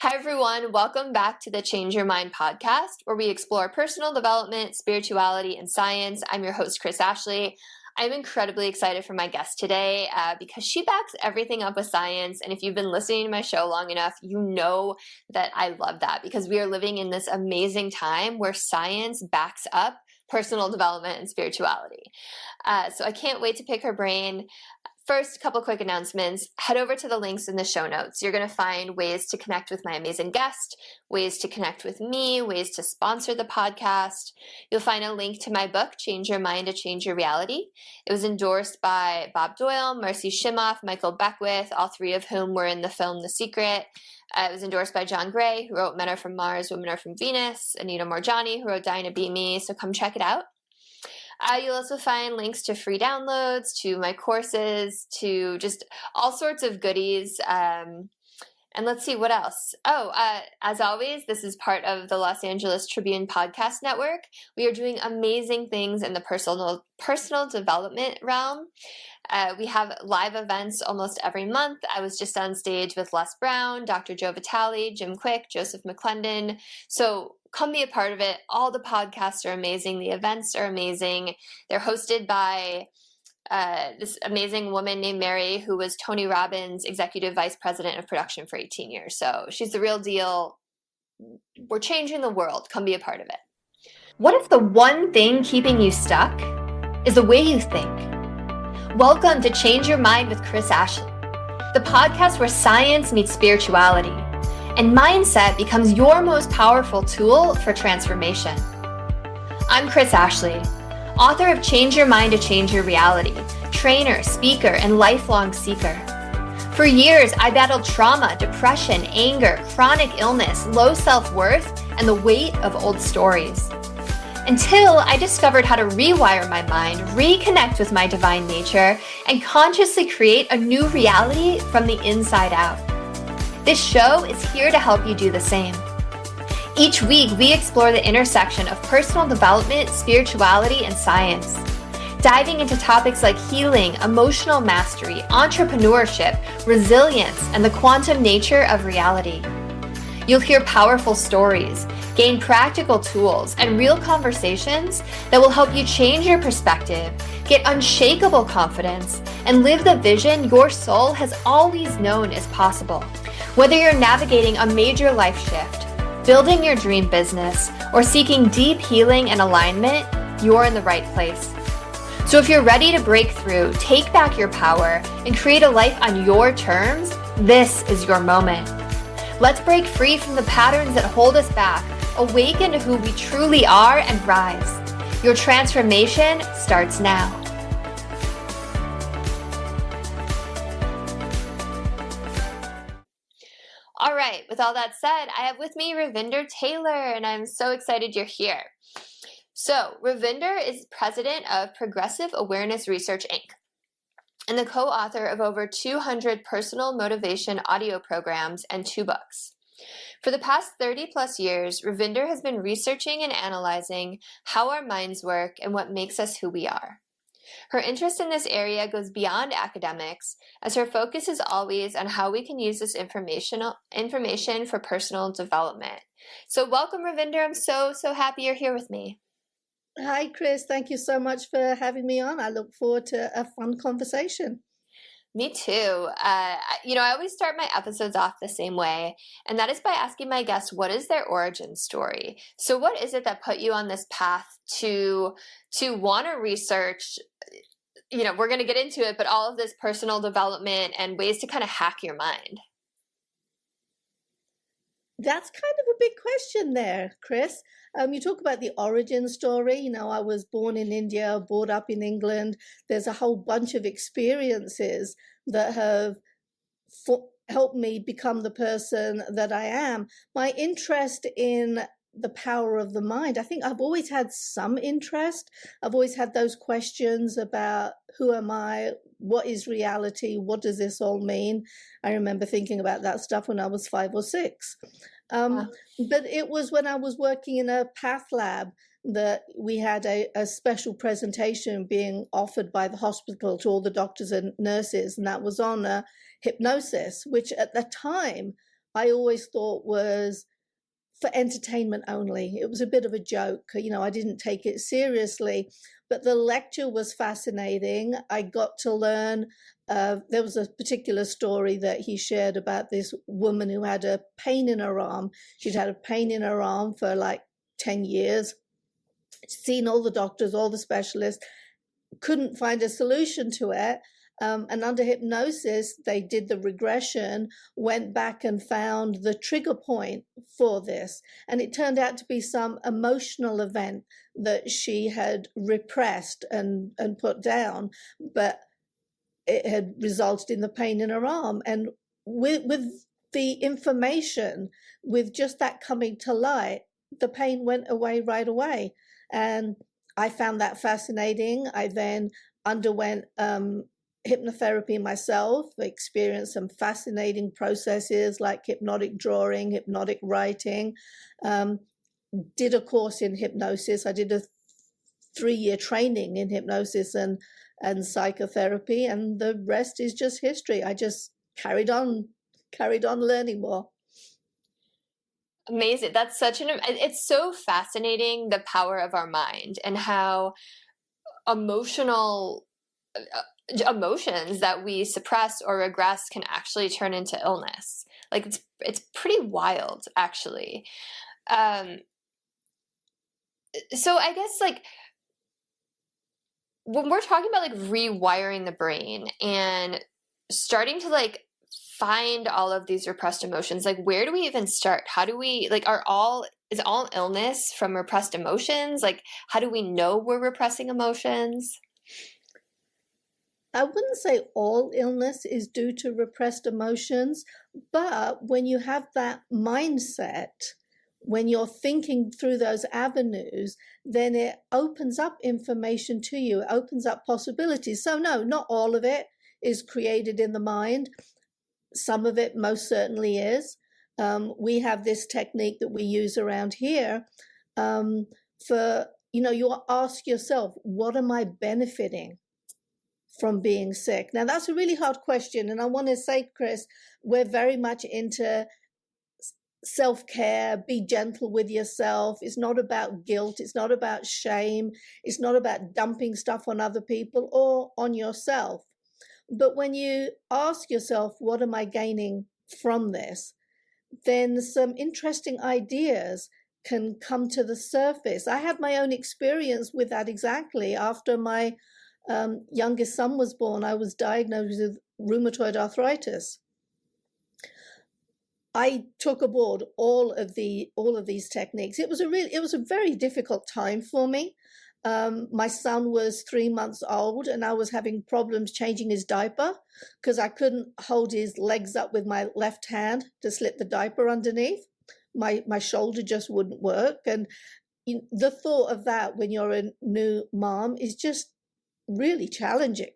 Hi, everyone. Welcome back to the Change Your Mind podcast, where we explore personal development, spirituality, and science. I'm your host, Chris Ashley. I'm incredibly excited for my guest today because she backs everything up with science. And if you've been listening to my show long enough, you know that I love that because we are living in this amazing time where science backs up personal development and spirituality. So I can't wait to pick her brain. First, a couple quick announcements. Head over to the links in the show notes. You're going to find ways to connect with my amazing guest, ways to connect with me, ways to sponsor the podcast. You'll find a link to my book, Change Your Mind to Change Your Reality. It was endorsed by Bob Doyle, Marcy Shimoff, Michael Beckwith, all three of whom were in the film The Secret. It was endorsed by John Gray, who wrote Men Are From Mars, Women Are From Venus, Anita Morjani, who wrote Dying to Beat Me, so come check it out. You'll also find links to free downloads, to my courses, to just all sorts of goodies. And let's see, what else? As always, this is part of the Los Angeles Tribune Podcast Network. We are doing amazing things in the personal development realm. We have live events almost every month. I was just on stage with Les Brown, Dr. Joe Vitale, Jim Quick, Joseph McClendon. So come be a part of it. All the podcasts are amazing. The events are amazing. They're hosted by this amazing woman named Mary, who was Tony Robbins' executive vice president of production for 18 years. So she's the real deal. We're changing the world. Come be a part of it. What if the one thing keeping you stuck is the way you think? Welcome to Change Your Mind with Chris Ashley, the podcast where science meets spirituality and mindset becomes your most powerful tool for transformation. I'm Chris Ashley, author of Change Your Mind to Change Your Reality, trainer, speaker, and lifelong seeker. For years, I battled trauma, depression, anger, chronic illness, low self-worth, and the weight of old stories. Until I discovered how to rewire my mind, reconnect with my divine nature, and consciously create a new reality from the inside out. This show is here to help you do the same. Each week, we explore the intersection of personal development, spirituality, and science, diving into topics like healing, emotional mastery, entrepreneurship, resilience, and the quantum nature of reality. You'll hear powerful stories, gain practical tools, and real conversations that will help you change your perspective, get unshakable confidence, and live the vision your soul has always known is possible. Whether you're navigating a major life shift, building your dream business, or seeking deep healing and alignment, you're in the right place. So if you're ready to break through, take back your power, and create a life on your terms, this is your moment. Let's break free from the patterns that hold us back, awaken to who we truly are, and rise. Your transformation starts now. All right, with all that said, I have with me Ravinder Taylor, and I'm so excited you're here. So, Ravinder is president of Progressive Awareness Research, Inc., and the co-author of over 200 personal motivation audio programs and 2 books. For the past 30 plus years, Ravinder has been researching and analyzing how our minds work and what makes us who we are. Her interest in this area goes beyond academics, as her focus is always on how we can use this information for personal development. So welcome, Ravinder. I'm so happy you're here with me. Hi, Chris. Thank you so much for having me on. I look forward to a fun conversation. Me too. I always start my episodes off the same way, and that is by asking my guests, what is their origin story? So what is it that put you on this path to want to research, we're going to get into it, but all of this personal development and ways to kind of hack your mind? That's kind of a big question there, Chris. You talk about the origin story. I was born in India, brought up in England. There's a whole bunch of experiences that have helped me become the person that I am. My interest in the power of the mind, I think I've always had some interest. I've always had those questions about who am I? What is reality? What does this all mean? I remember thinking about that stuff when I was 5 or 6. But it was when I was working in a path lab that we had a special presentation being offered by the hospital to all the doctors and nurses, and that was on hypnosis, which at the time I always thought was for entertainment only. It was a bit of a joke. I didn't take it seriously, but the lecture was fascinating. I got to learn. There was a particular story that he shared about this woman who had a pain in her arm. She'd had a pain in her arm for like 10 years, seen all the doctors, all the specialists, couldn't find a solution to it. And under hypnosis, they did the regression, went back and found the trigger point for this. And it turned out to be some emotional event that she had repressed and put down, but it had resulted in the pain in her arm. And with the information, with just that coming to light, the pain went away right away. And I found that fascinating. I then underwent hypnotherapy myself, experienced some fascinating processes like hypnotic drawing, hypnotic writing, did a course in hypnosis. I did a 3-year training in hypnosis and psychotherapy, and the rest is just history. I just carried on learning more. Amazing. That's it's so fascinating, the power of our mind and how emotions that we suppress or regress can actually turn into illness. Like it's pretty wild, actually. So I guess like when we're talking about like rewiring the brain and starting to like find all of these repressed emotions, like where do we even start? How do we like is all illness from repressed emotions? Like how do we know we're repressing emotions? I wouldn't say all illness is due to repressed emotions, but when you have that mindset, when you're thinking through those avenues, then it opens up information to you, it opens up possibilities. So no, not all of it is created in the mind. Some of it most certainly is. We have this technique that we use around here for, you ask yourself, what am I benefiting from being sick? Now, that's a really hard question. And I want to say, Chris, we're very much into self-care, be gentle with yourself. It's not about guilt. It's not about shame. It's not about dumping stuff on other people or on yourself. But when you ask yourself, what am I gaining from this? Then some interesting ideas can come to the surface. I had my own experience with that exactly. After my youngest son was born, I was diagnosed with rheumatoid arthritis. I took aboard all of these techniques. It was a very difficult time for me. My son was 3 months old and I was having problems changing his diaper because I couldn't hold his legs up with my left hand to slip the diaper underneath. My shoulder just wouldn't work. And the thought of that when you're a new mom is just really challenging.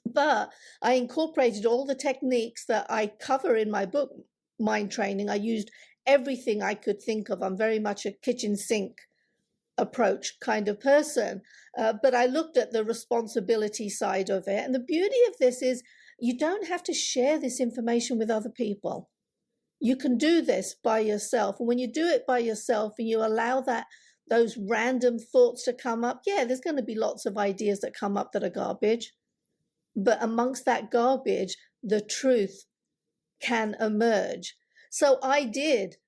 But I incorporated all the techniques that I cover in my book, Mind Training. I used everything I could think of. I'm very much a kitchen sink approach kind of person, but I looked at the responsibility side of it. And the beauty of this is you don't have to share this information with other people. You can do this by yourself. And when you do it by yourself and you allow those random thoughts to come up, there's going to be lots of ideas that come up that are garbage. But amongst that garbage, the truth can emerge. So I did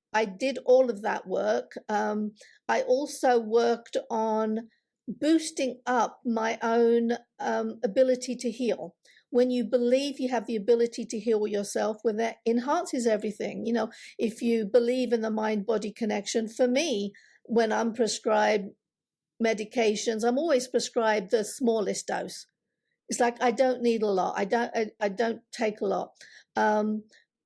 all of that work. I also worked on boosting up my own ability to heal. When you believe you have the ability to heal yourself, well, that enhances everything. If you believe in the mind-body connection, for me, when I'm prescribed medications, I'm always prescribed the smallest dose. It's like I don't need a lot. I don't take a lot.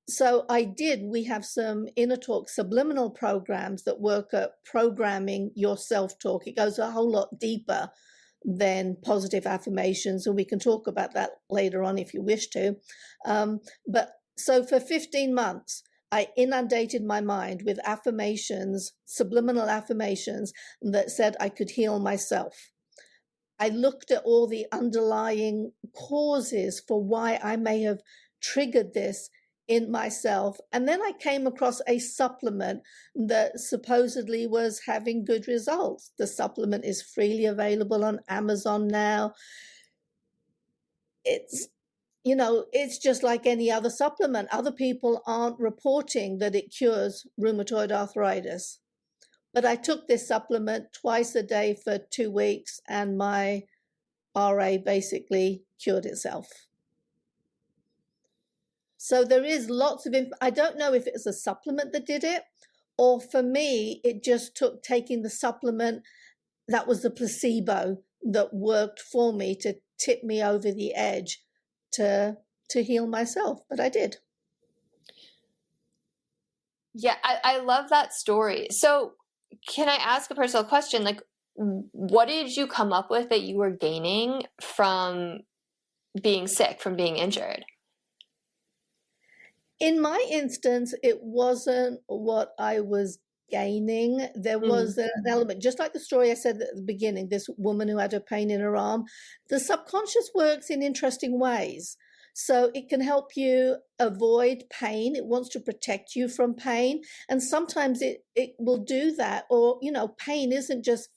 So we have some inner talk subliminal programs that work at programming your self-talk. It goes a whole lot deeper than positive affirmations, and we can talk about that later on if you wish to. But so for 15 months, I inundated my mind with affirmations, subliminal affirmations that said I could heal myself. I looked at all the underlying causes for why I may have triggered this in myself. And then I came across a supplement that supposedly was having good results. The supplement is freely available on Amazon now. It's, it's just like any other supplement. Other people aren't reporting that it cures rheumatoid arthritis. But I took this supplement twice a day for 2 weeks, and my RA basically cured itself. So there is lots of, I don't know if it's a supplement that did it, or for me, it just took taking the supplement that was the placebo that worked for me to tip me over the edge to heal myself. But I did. Yeah, I love that story. So can I ask a personal question? Like, what did you come up with that you were gaining from being sick, from being injured? In my instance, it wasn't what I was gaining. There was an element, just like the story I said at the beginning, this woman who had a pain in her arm. The subconscious works in interesting ways. So it can help you avoid pain. It wants to protect you from pain. And sometimes it will do that. Or, pain isn't just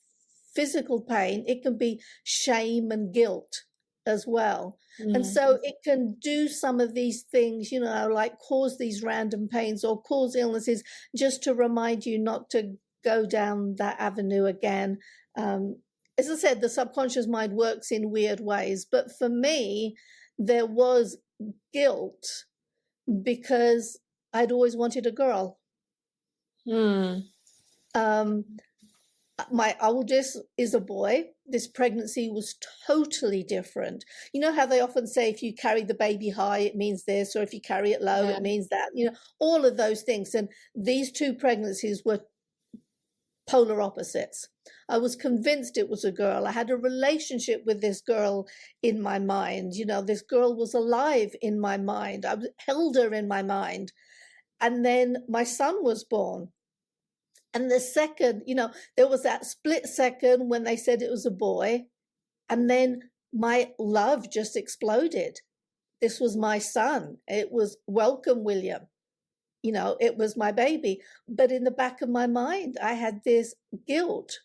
physical pain. It can be shame and guilt as well. And so it can do some of these things, like cause these random pains or cause illnesses just to remind you not to go down that avenue again. As I said, the subconscious mind works in weird ways. But for me, there was guilt because I'd always wanted a girl. My oldest is a boy. This pregnancy was totally different. You know how they often say if you carry the baby high, it means this, or if you carry it low, it means that, all of those things. And these two pregnancies were polar opposites. I was convinced it was a girl. I had a relationship with this girl in my mind. This girl was alive in my mind. I held her in my mind. And then my son was born. And the second, there was that split second when they said it was a boy. And then my love just exploded. This was my son. It was welcome, William. It was my baby. But in the back of my mind, I had this guilt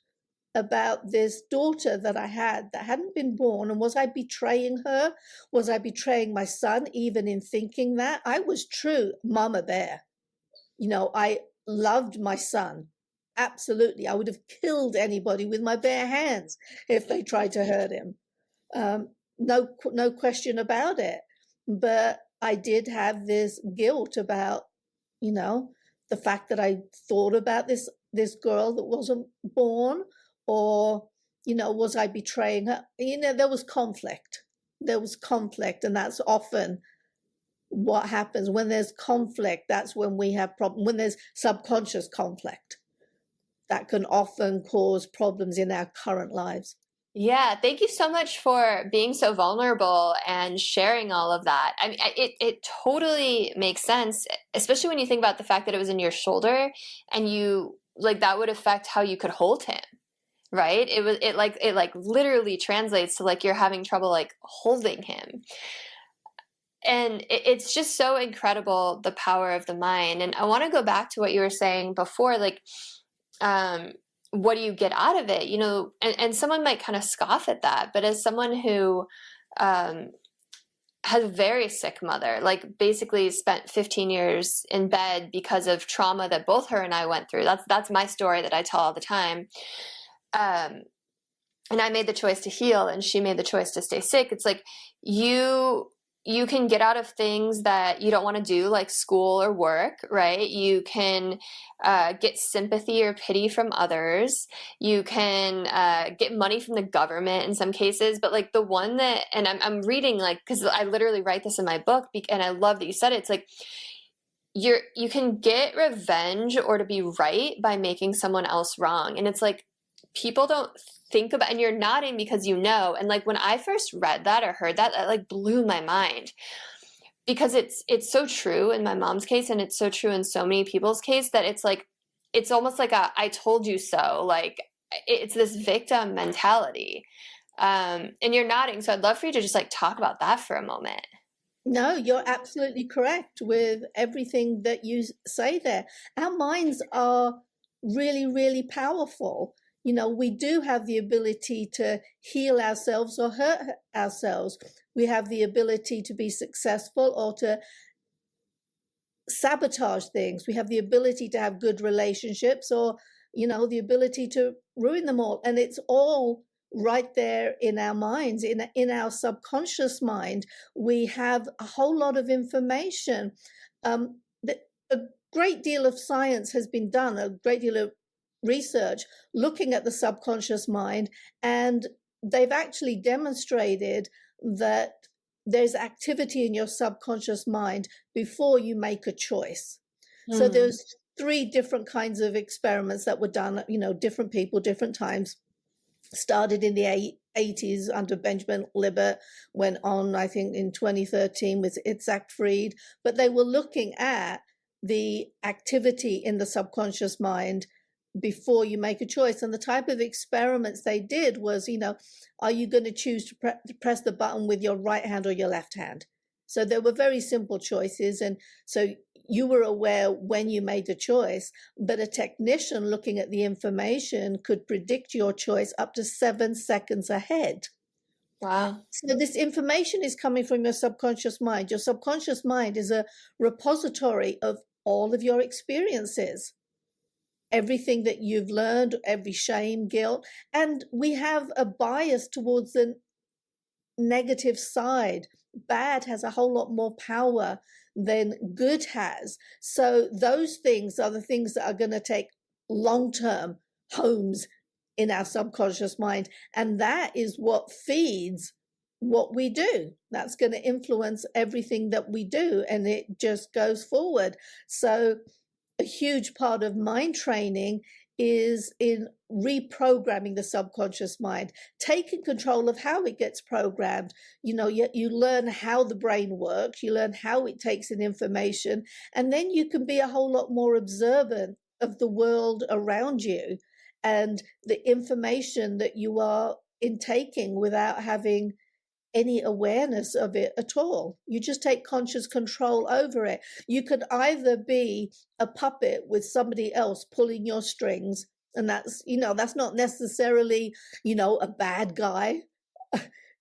about this daughter that I had that hadn't been born. And was I betraying her? Was I betraying my son even in thinking that? I was true mama bear. I loved my son. Absolutely. I would have killed anybody with my bare hands if they tried to hurt him. No question about it. But I did have this guilt about, the fact that I thought about this girl that wasn't born, or, was I betraying her? There was conflict. And that's often what happens when there's conflict. That's when we have problems. When there's subconscious conflict, that can often cause problems in our current lives. Yeah, thank you so much for being so vulnerable and sharing all of that. I mean, it totally makes sense, especially when you think about the fact that it was in your shoulder, and you that would affect how you could hold him, right? It literally translates to you're having trouble holding him. And it's just so incredible, the power of the mind. And I want to go back to what you were saying before, what do you get out of it? And someone might kind of scoff at that, but as someone who has a very sick mother, basically spent 15 years in bed because of trauma that both her and I went through. That's my story that I tell all the time. And I made the choice to heal, and she made the choice to stay sick. It's you can get out of things that you don't want to do, like school or work, right? You can get sympathy or pity from others. You can get money from the government in some cases. But the one that, and I'm reading because I literally write this in my book, and I love that you said it. It's you can get revenge or to be right by making someone else wrong. And it's people don't think about, and you're nodding because and when I first read that or heard that, that blew my mind, because it's so true in my mom's case, and it's so true in so many people's case, that it's almost like a I told you so, it's this victim mentality. And you're nodding, so I'd love for you to just talk about that for a moment. No, you're absolutely correct with everything that you say there. Our minds are really, really powerful. You know, we do have the ability to heal ourselves or hurt ourselves. We have the ability to be successful or to sabotage things. We have the ability to have good relationships or, you know, the ability to ruin them all. And it's all right there in our minds, in our subconscious mind. We have a whole lot of information. A great deal of science has been done, a great deal of research looking at the subconscious mind, and they've actually demonstrated that there's activity in your subconscious mind before you make a choice. So there's 3 different kinds of experiments that were done, you know, different people, different times. Started in the 80s under Benjamin Libet, went on, I think, in 2013 with Itzhak Fried, but they were looking at the activity in the subconscious mind before you make a choice. And the type of experiments they did was, you know, are you going to choose to press the button with your right hand or your left hand? So there were very simple choices. And so you were aware when you made a choice, but a technician looking at the information could predict your choice up to 7 seconds ahead. Wow. So this information is coming from your subconscious mind. Your subconscious mind is a repository of all of your experiences, everything that you've learned, every shame, guilt, and we have a bias towards the negative side. Bad has a whole lot more power than good has. So those things are the things that are going to take long-term homes in our subconscious mind. And that is what feeds what we do. That's going to influence everything that we do. And it just goes forward. So a huge part of mind training is in reprogramming the subconscious mind, taking control of how it gets programmed. You know, you learn how the brain works, you learn how it takes in information, and then you can be a whole lot more observant of the world around you and the information that you are intaking without having any awareness of it at all. You just take conscious control over it. You could either be a puppet with somebody else pulling your strings, and that's, you know, that's not necessarily, you know, a bad guy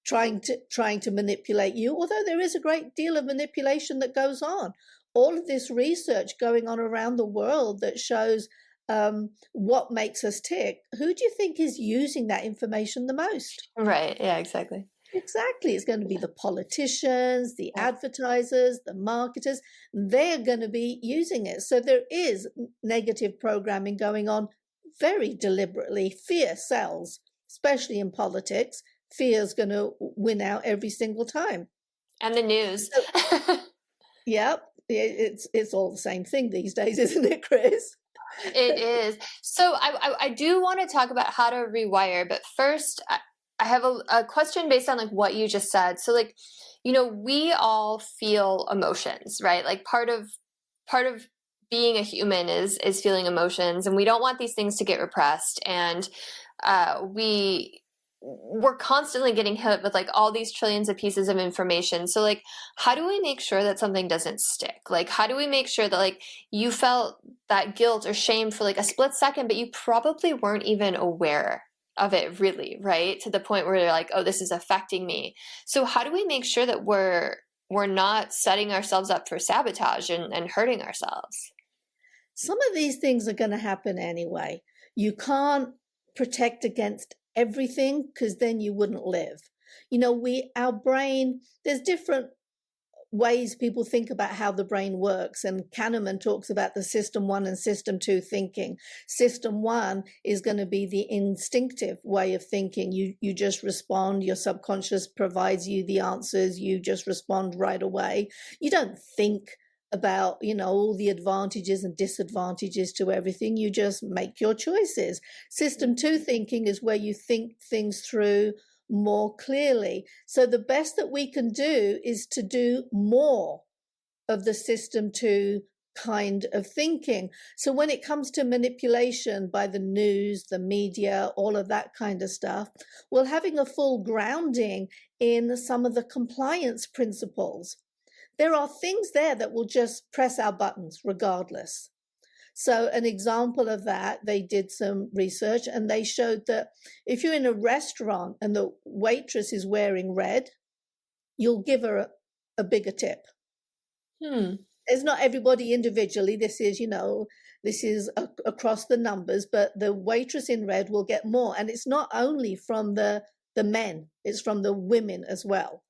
trying to manipulate you, although there is a great deal of manipulation that goes on. All of this research going on around the world that shows what makes us tick. Who do you think is using that information the most? Right. Yeah, exactly. Exactly. It's going to be the politicians, the advertisers, the marketers. They're going to be using it. So there is negative programming going on very deliberately. Fear sells, especially in politics. Fear is going to win out every single time. And the news. Yep. It's all the same thing these days, isn't it, Chris? It is. So I do want to talk about how to rewire, but first I have a question based on like what you just said. So like, you know, we all feel emotions, right? Like part of being a human is feeling emotions, and we don't want these things to get repressed. And we're constantly getting hit with like all these trillions of pieces of information. So like, how do we make sure that something doesn't stick? Like, how do we make sure that like you felt that guilt or shame for like a split second, but you probably weren't even aware of it really, right? To the point where you're like, oh, this is affecting me. So how do we make sure that we're not setting ourselves up for sabotage and hurting ourselves? Some of these things are going to happen anyway. You can't protect against everything because then you wouldn't live. You know, our brain, there's different ways people think about how the brain works, and Kahneman talks about the system 1 and system 2 thinking. System 1 is going to be the instinctive way of thinking. You just respond. Your subconscious provides you the answers. You just respond right away. You don't think about, you know, all the advantages and disadvantages to everything. You just make your choices. System 2 thinking is where you think things through more clearly. So the best that we can do is to do more of the system 2 kind of thinking. So when it comes to manipulation by the news, the media, all of that kind of stuff, well, having a full grounding in some of the compliance principles. there are things there that will just press our buttons regardless. So an example of that, they did some research and they showed that if you're in a restaurant and the waitress is wearing red, you'll give her a bigger tip. It's not everybody individually. This is, this is across the numbers, but the waitress in red will get more. And it's not only from the men, it's from the women as well.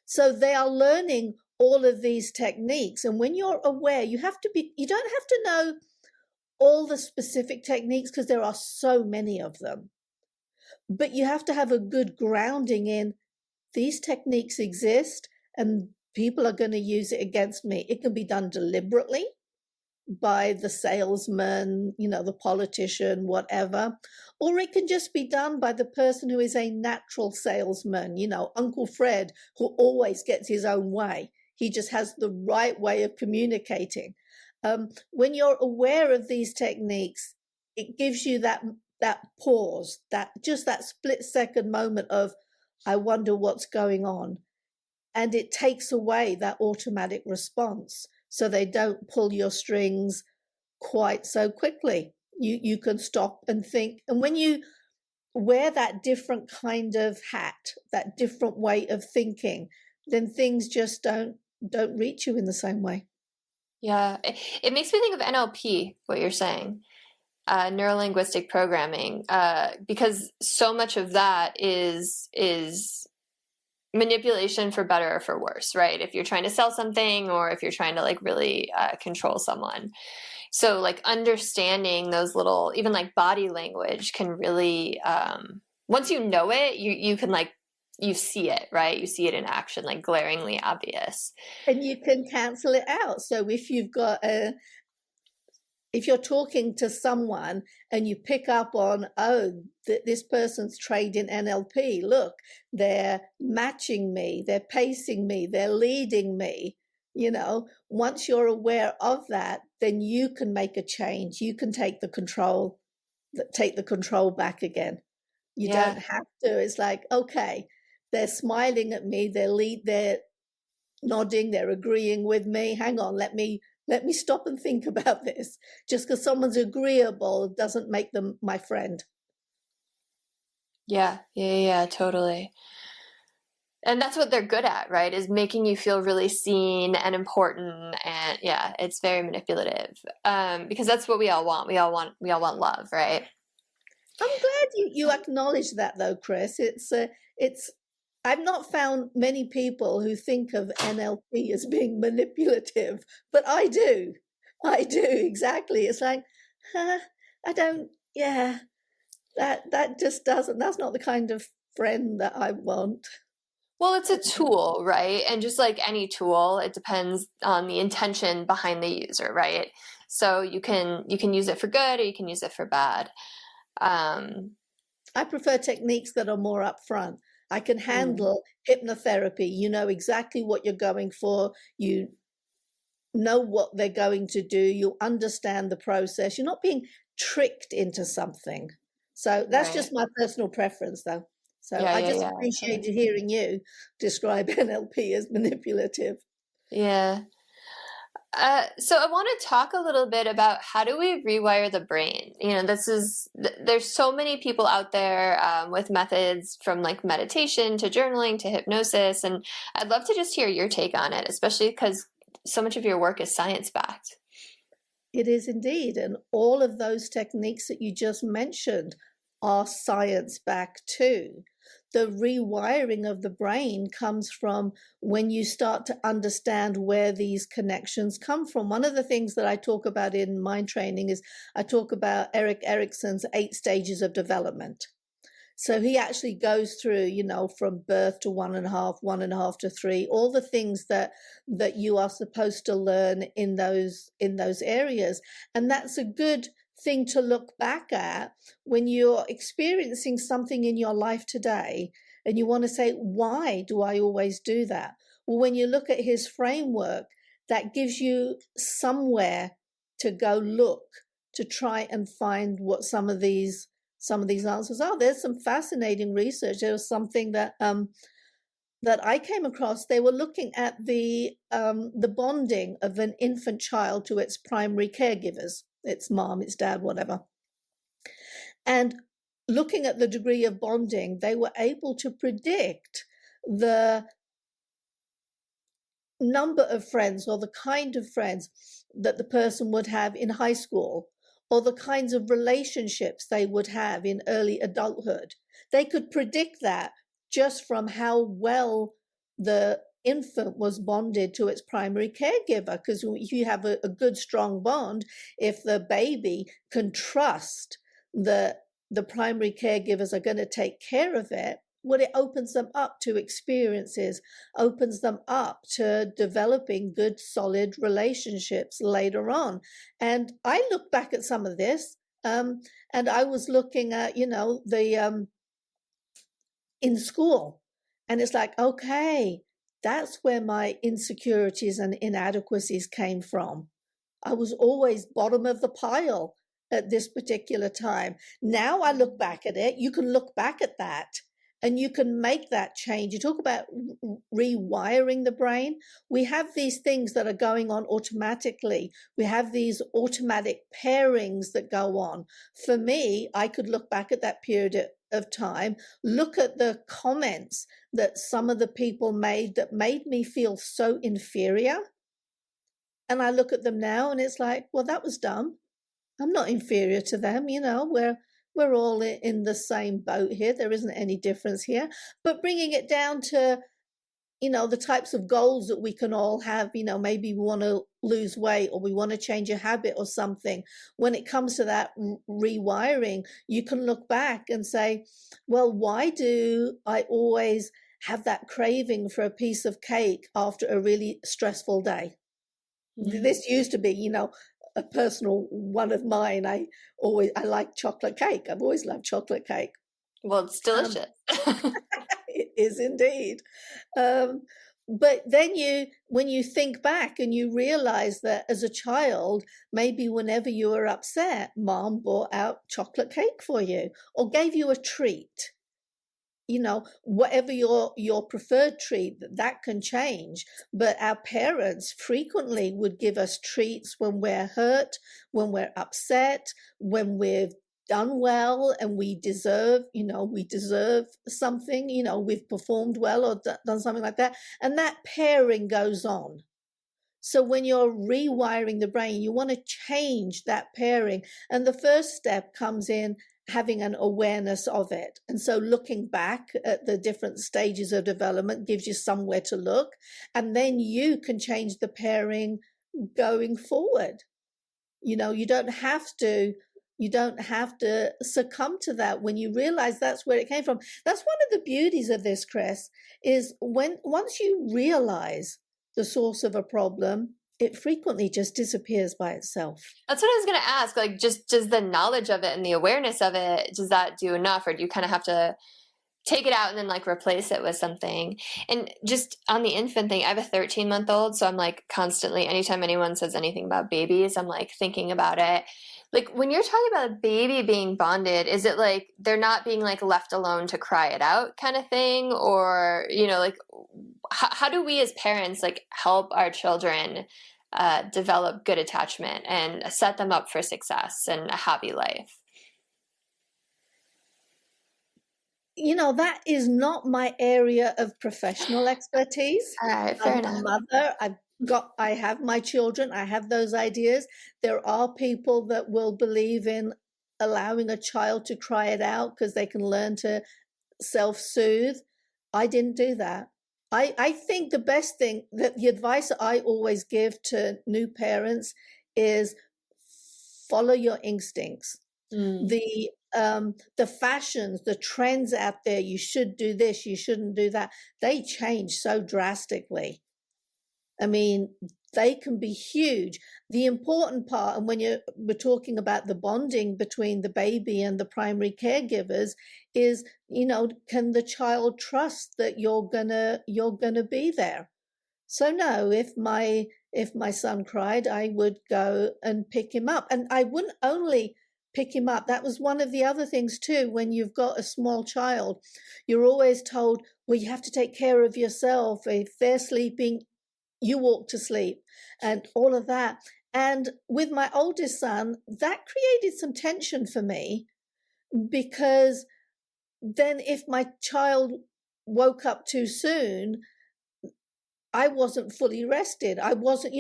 So they are learning all of these techniques. And when you're aware, you don't have to know all the specific techniques because there are so many of them. But you have to have a good grounding in these techniques exist and people are going to use it against me. It can be done deliberately by the salesman, the politician, whatever, or it can just be done by the person who is a natural salesman, Uncle Fred, who always gets his own way. He just has the right way of communicating. When you're aware of these techniques, it gives you that pause, that split second moment of, I wonder what's going on. And it takes away that automatic response. So they don't pull your strings quite so quickly. You can stop and think. And when you wear that different kind of hat, that different way of thinking, then things just don't reach you in the same way. Yeah. It makes me think of NLP, what you're saying, neuro-linguistic programming, because so much of that is manipulation for better or for worse, right? If you're trying to sell something or if you're trying to really control someone. So understanding those little, even body language can really, once you know it, you can you see it, right? You see it in action, glaringly obvious. And you can cancel it out. So if you're talking to someone and you pick up on, this person's trained in NLP, look, they're matching me, they're pacing me, they're leading me, once you're aware of that, then you can make a change. You can take the control back again. You don't have to. It's okay, they're smiling at me, they're nodding, they're agreeing with me. Hang on, let me stop and think about this. Just because someone's agreeable doesn't make them my friend. Yeah, totally. And that's what they're good at, right? Is making you feel really seen and important. And yeah, it's very manipulative. Because that's what we all want. We all want love, right? I'm glad you acknowledge that though, Chris. I've not found many people who think of NLP as being manipulative, but I do exactly. It's I don't, that just doesn't, that's not the kind of friend that I want. Well, it's a tool, right? And just like any tool, it depends on the intention behind the user, right? So you can use it for good or you can use it for bad. I prefer techniques that are more upfront. I can handle hypnotherapy. You know exactly what you're going for. You know what they're going to do. You understand the process. You're not being tricked into something. So that's just my personal preference, though. So I just appreciated hearing you describe NLP as manipulative. Yeah. So I want to talk a little bit about how do we rewire the brain? There's so many people out there with methods from meditation to journaling to hypnosis. And I'd love to just hear your take on it, especially because so much of your work is science-backed. It is indeed. And all of those techniques that you just mentioned are science-backed too. The rewiring of the brain comes from when you start to understand where these connections come from. One of the things that I talk about in mind training is I talk about Erik Erikson's 8 stages of development. So he actually goes through, from birth to 1.5 to 3, all the things that you are supposed to learn in those areas. And that's a good thing to look back at when you're experiencing something in your life today and you want to say, why do I always do that? Well, when you look at his framework, that gives you somewhere to go look to try and find what some of these answers are. There's some fascinating research. There was something that that I came across, they were looking at the bonding of an infant child to its primary caregivers, its mom, its dad, whatever. And looking at the degree of bonding, they were able to predict the number of friends or the kind of friends that the person would have in high school, or the kinds of relationships they would have in early adulthood. They could predict that just from how well the infant was bonded to its primary caregiver. Because if you have a good, strong bond, if the baby can trust that the primary caregivers are going to take care of it, well, it opens them up to experiences, opens them up to developing good, solid relationships later on. And I look back at some of this, and I was looking at, the in school, and it's like, okay, that's where my insecurities and inadequacies came from. I was always bottom of the pile at this particular time. Now I look back at it, you can look back at that and you can make that change. You talk about rewiring the brain. We have these things that are going on automatically. We have these automatic pairings that go on. For me, I could look back at that period of time, look at the comments that some of the people made that made me feel so inferior. And I look at them now and it's like, well, that was dumb. I'm not inferior to them. We're all in the same boat here. There isn't any difference here. But bringing it down to, the types of goals that we can all have, maybe we want to lose weight or we want to change a habit or something. When it comes to that rewiring, you can look back and say, well, why do I always have that craving for a piece of cake after a really stressful day? Mm-hmm. This used to be, a personal one of mine. I like chocolate cake. I've always loved chocolate cake. Well, it's delicious. It is indeed. But then when you think back and you realize that as a child, maybe whenever you were upset, mom bought out chocolate cake for you or gave you a treat. Whatever your preferred treat, that can change. But our parents frequently would give us treats when we're hurt, when we're upset, when we've done well and we deserve something, we've performed well or done something like that. And that pairing goes on. So when you're rewiring the brain, you want to change that pairing. And the first step comes in having an awareness of it. And so looking back at the different stages of development gives you somewhere to look. And then you can change the pairing going forward. You don't have to succumb to that when you realize that's where it came from. That's one of the beauties of this, Chris, is once you realize the source of a problem, it frequently just disappears by itself. That's what I was going to ask. Like, just does the knowledge of it and the awareness of it, does that do enough? Or do you kind of have to take it out and then like replace it with something? And just on the infant thing, I have a 13-month-old. So I'm like constantly, anytime anyone says anything about babies, I'm like thinking about it. Like when you're talking about a baby being bonded, is it like they're not being like left alone to cry it out kind of thing? Or, like how do we as parents like help our children develop good attachment and set them up for success and a happy life? That is not my area of professional expertise. All right, fair enough. I'm a mother. I have my children. I have those ideas. There are people that will believe in allowing a child to cry it out because they can learn to self-soothe. I didn't do that. I think the best thing, that the advice that I always give to new parents is follow your instincts. The fashions, the trends out there, you should do this, you shouldn't do that, they change so drastically. I mean, they can be huge. The important part, and when we're talking about the bonding between the baby and the primary caregivers, is, can the child trust that you're gonna be there? So no, if my son cried, I would go and pick him up, and I wouldn't only pick him up. That was one of the other things too. When you've got a small child, you're always told, well, you have to take care of yourself. If they're sleeping, you walk to sleep, and all of that. And with my oldest son, that created some tension for me, because then if my child woke up too soon, I wasn't fully rested. I wasn't,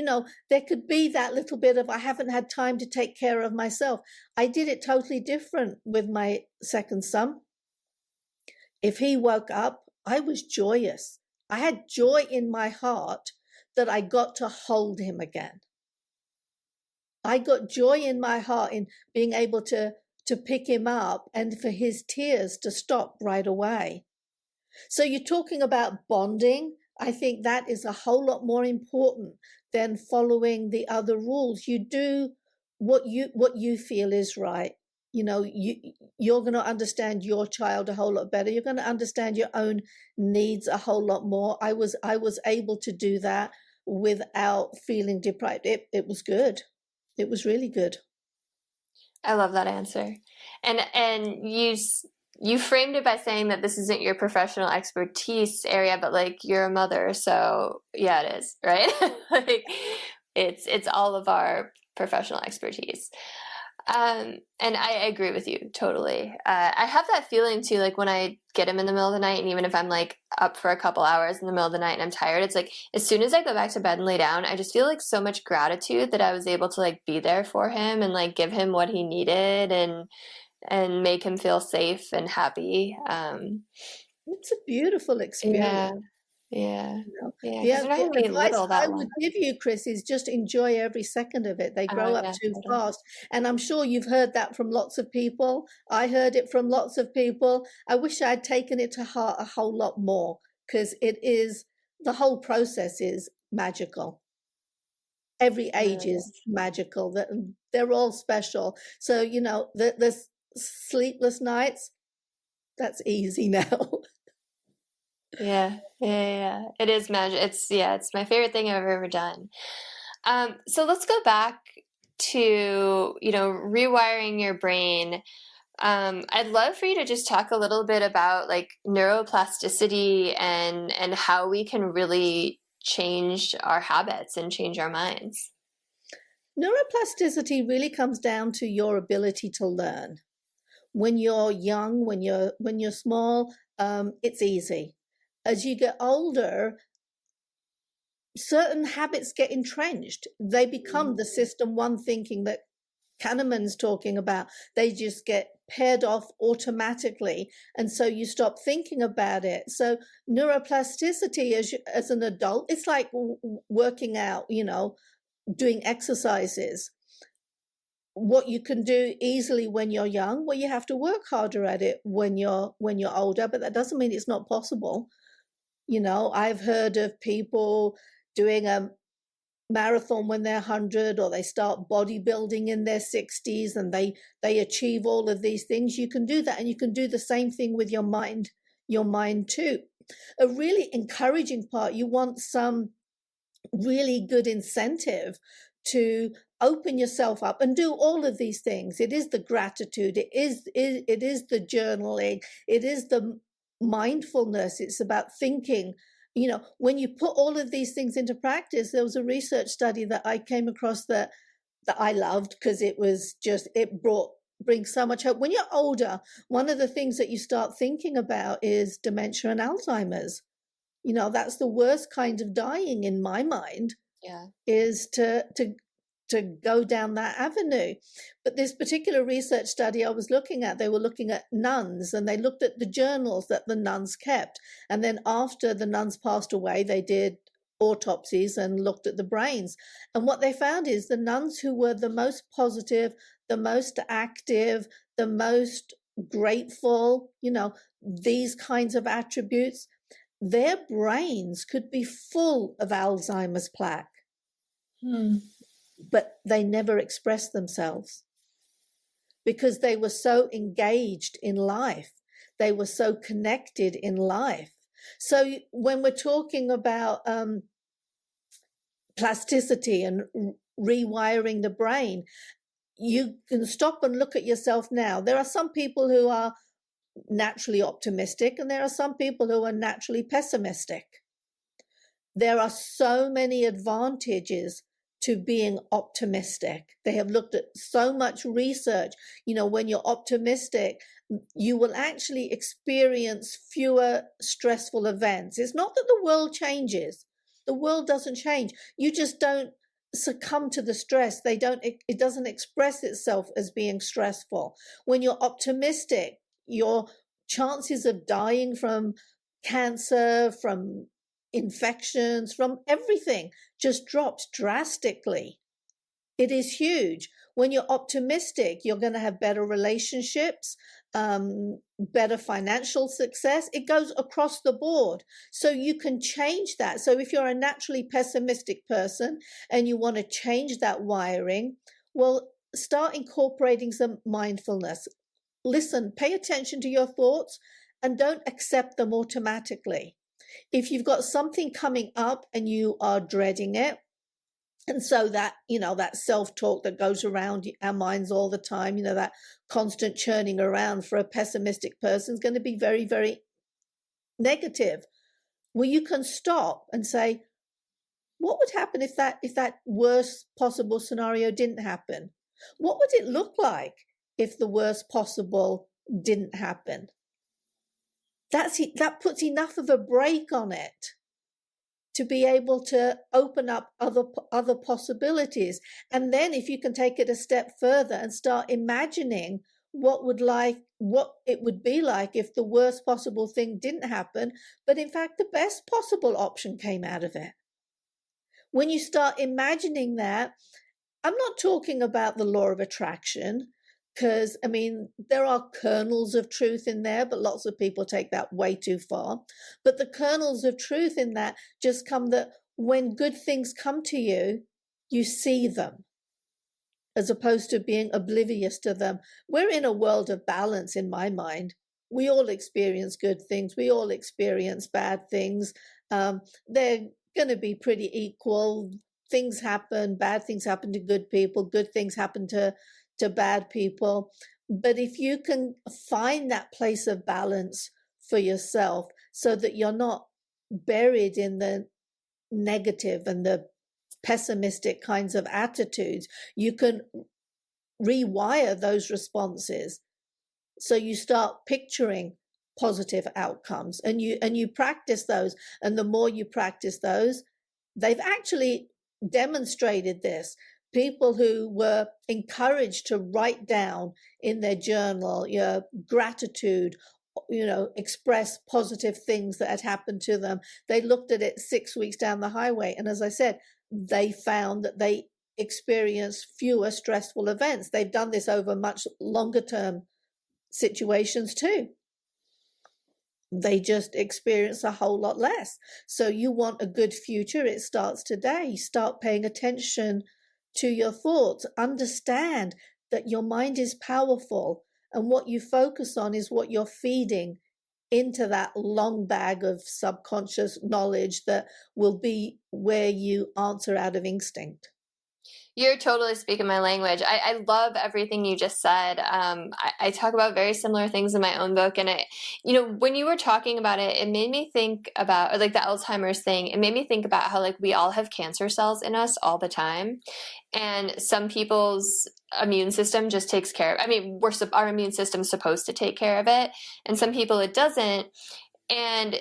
there could be that little bit of, I haven't had time to take care of myself. I did it totally different with my second son. If he woke up, I was joyous. I had joy in my heart that I got to hold him again. I got joy in my heart in being able to pick him up and for his tears to stop right away. So you're talking about bonding. I think that is a whole lot more important than following the other rules. You do what you feel is right. You're going to understand your child a whole lot better. You're going to understand your own needs a whole lot more. I was able to do that without feeling deprived. It was good. It was really good. I love that answer. And you framed it by saying that this isn't your professional expertise area, but like you're a mother, so yeah, it is, right? Like it's all of our professional expertise. And I agree with you totally. I have that feeling too, like when I get him in the middle of the night, and even if I'm like up for a couple hours in the middle of the night and I'm tired, it's like as soon as I go back to bed and lay down, I just feel like so much gratitude that I was able to like be there for him and like give him what he needed and make him feel safe and happy. It's a beautiful experience. Yeah. The advice I would give you, Chris, is just enjoy every second of it. They grow up too fast. And I'm sure you've heard that from lots of people. I heard it from lots of people. I wish I'd taken it to heart a whole lot more, because the whole process is magical. Every age is magical. They're all special. So, the sleepless nights, that's easy now. Yeah. It is magic. It's my favorite thing I've ever done. So let's go back to, rewiring your brain. I'd love for you to just talk a little bit about like neuroplasticity and how we can really change our habits and change our minds. Neuroplasticity really comes down to your ability to learn. When you're young, when you're small, it's easy. As you get older, certain habits get entrenched. They become the system one thinking that Kahneman's talking about. They just get paired off automatically, and so you stop thinking about it. So neuroplasticity as an adult, it's like working out, doing exercises. What you can do easily when you're young, well, you have to work harder at it when you're older, but that doesn't mean it's not possible. I've heard of people doing a marathon when they're 100, or they start bodybuilding in their 60s, and they achieve all of these things. You can do that, and you can do the same thing with your mind too. A really encouraging part, you want some really good incentive to open yourself up and do all of these things. It is the gratitude, it is the journaling, it is the mindfulness. It's about thinking. When you put all of these things into practice, there was a research study that I came across that I loved, because it brings so much hope. When you're older, one of the things that you start thinking about is dementia and Alzheimer's. That's the worst kind of dying in my mind. Is to go down that avenue. But this particular research study I was looking at, they were looking at nuns, and they looked at the journals that the nuns kept. And then after the nuns passed away, they did autopsies and looked at the brains. And what they found is the nuns who were the most positive, the most active, the most grateful, these kinds of attributes, their brains could be full of Alzheimer's plaque. But they never expressed themselves, because they were so engaged in life. They were so connected in life. So when we're talking about plasticity and rewiring the brain, you can stop and look at yourself now. There are some people who are naturally optimistic, and there are some people who are naturally pessimistic. There are so many advantages to being optimistic. They have looked at so much research. When you're optimistic, you will actually experience fewer stressful events. It's not that the world changes. The world doesn't change. You just don't succumb to the stress. It doesn't express itself as being stressful. When you're optimistic, your chances of dying from cancer, from infections, from everything just drops drastically. It is huge. When you're optimistic, you're going to have better relationships, better financial success. It goes across the board. So you can change that. So if you're a naturally pessimistic person and you want to change that wiring, well, start incorporating some mindfulness. Listen, pay attention to your thoughts and don't accept them automatically. If you've got something coming up and you are dreading it, and so that, that self-talk that goes around our minds all the time, that constant churning around for a pessimistic person is going to be very, very negative. Well, you can stop and say, what would happen if that worst possible scenario didn't happen? What would it look like if the worst possible didn't happen? That puts enough of a brake on it to be able to open up other possibilities. And then if you can take it a step further and start imagining what it would be like if the worst possible thing didn't happen, but in fact the best possible option came out of it. When you start imagining that, I'm not talking about the law of attraction, because, there are kernels of truth in there, but lots of people take that way too far. But the kernels of truth in that just come that when good things come to you, you see them, as opposed to being oblivious to them. We're in a world of balance, in my mind. We all experience good things. We all experience bad things. They're going to be pretty equal. Things happen, bad things happen to good people, good things happen to bad people. But if you can find that place of balance for yourself so that you're not buried in the negative and the pessimistic kinds of attitudes, you can rewire those responses. So you start picturing positive outcomes and you practice those. And the more you practice those, they've actually demonstrated this. People who were encouraged to write down in their journal gratitude, express positive things that had happened to them. They looked at it 6 weeks down the highway. And as I said, they found that they experienced fewer stressful events. They've done this over much longer term situations too. They just experience a whole lot less. So you want a good future, it starts today. Start paying attention to your thoughts. Understand that your mind is powerful, and what you focus on is what you're feeding into that long bag of subconscious knowledge that will be where you answer out of instinct. You're totally speaking my language. I love everything you just said. I talk about very similar things in my own book. And when you were talking about it, it made me think about, or like the Alzheimer's thing, it made me think about how like we all have cancer cells in us all the time. And some people's immune system just takes care of, our immune system's supposed to take care of it. And some people it doesn't. And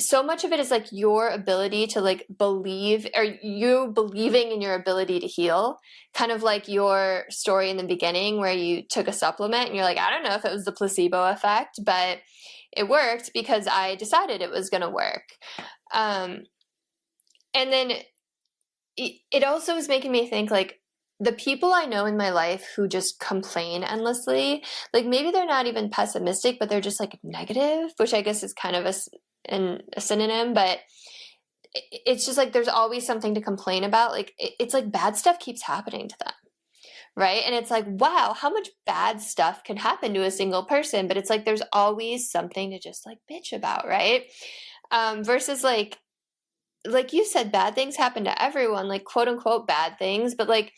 so much of it is like your ability to like believe, or you believing in your ability to heal, kind of like your story in the beginning where you took a supplement and you're like, I don't know if it was the placebo effect, but it worked because I decided it was going to work. And then it also is making me think like the people I know in my life who just complain endlessly, like maybe they're not even pessimistic, but they're just like negative, which I guess is kind of a synonym, but it's just like there's always something to complain about. Like it's like bad stuff keeps happening to them, right? And it's like, wow, how much bad stuff can happen to a single person? But it's like there's always something to just like bitch about, right? Versus like you said, bad things happen to everyone, like quote unquote bad things, but like